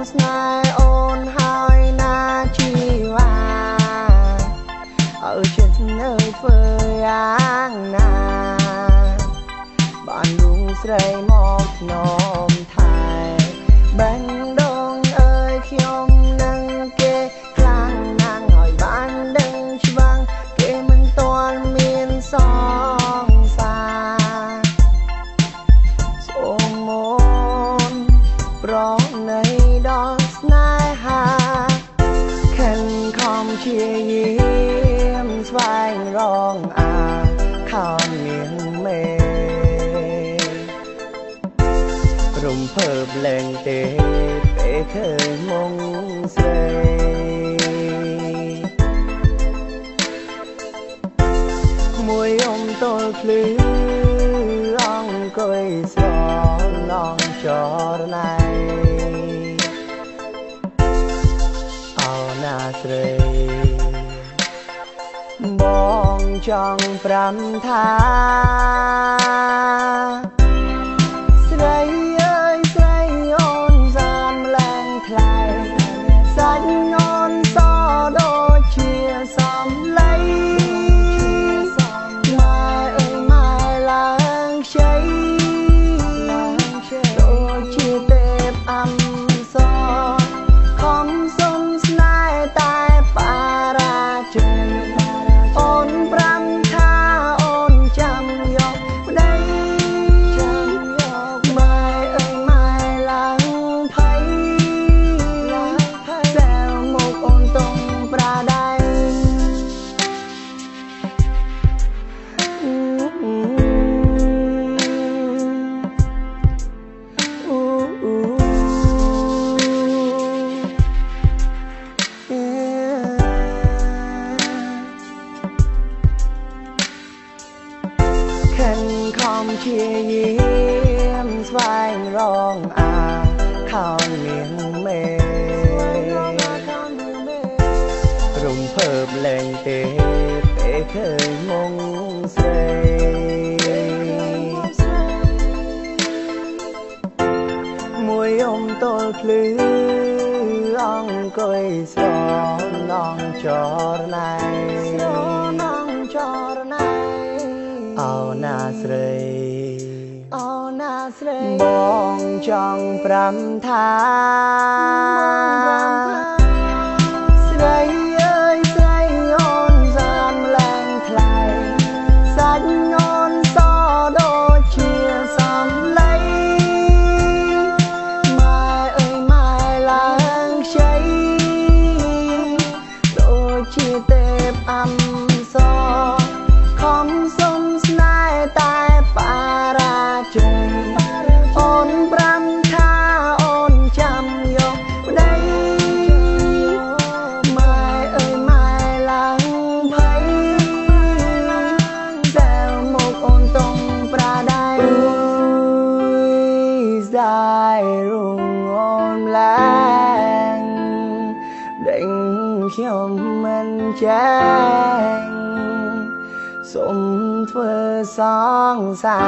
ស្នេហ៍អូនហើយណាជីវ៉ាអើចិត្តនៅធ្វើយ៉ាងណាបានលួងស្រីមកនំថែបែងដងអើយខ្ញុំនឹងគេខ្លាំងណាស់ហើយបានដឹងច្បាស់គេមិនទាន់មានសងសាសូមអូនប្រណីដល់ស្នេហាខិនខំជាយាមស្វែងរកអាខំនាងមេរំភើបលែងទេពេលឃើញមុខស្រីមួយទល់ភ្លឺអង្គុយស្រឡងចរណៃអោណាស្រីបងចង់ប្រាំថាស្រីអើយស្រីអូនសានម្លែងថ្លៃសាច់អូនសដូចជាសំឡីម៉ែអើយម៉ែឡើងខ្ចីដូចជាទេពអំសរខំសុំស្នេហ៍តែបារាជ័យអូនប្រាំថាអូនចាំយកប្តីម៉ែអើយម៉ែឡើងភ័យដែលមកអូនតុងប្រាដៃខិនខំជាយាមស្វែងរកអាខោនាងមេរំភើបលែងទេពេលឃើញមុខស្រីមួយទល់ភ្លឺអង្គុយស្រឡងចរណៃអោណាស្រីបងចង់ប្រាំថាស្រីអើយស្រីអូនសានម្លែងថ្លៃសាច់អូនសដូចជាសំឡីម៉ែអើយម៉ែឡើងខ្ចីដូចជាទេពអំសរខំសុំស្នេហ៍តែបារាជ័យអូនប្រាំថាអូនចាំយកប្តីម៉ែអើយម៉ែឡើងភ័យដែលមកអូនតុងប្រាដៃស្ដាយរុងអូនឡើងដេញខ្ញុំមិនចាញ់សុំធ្វើសងសា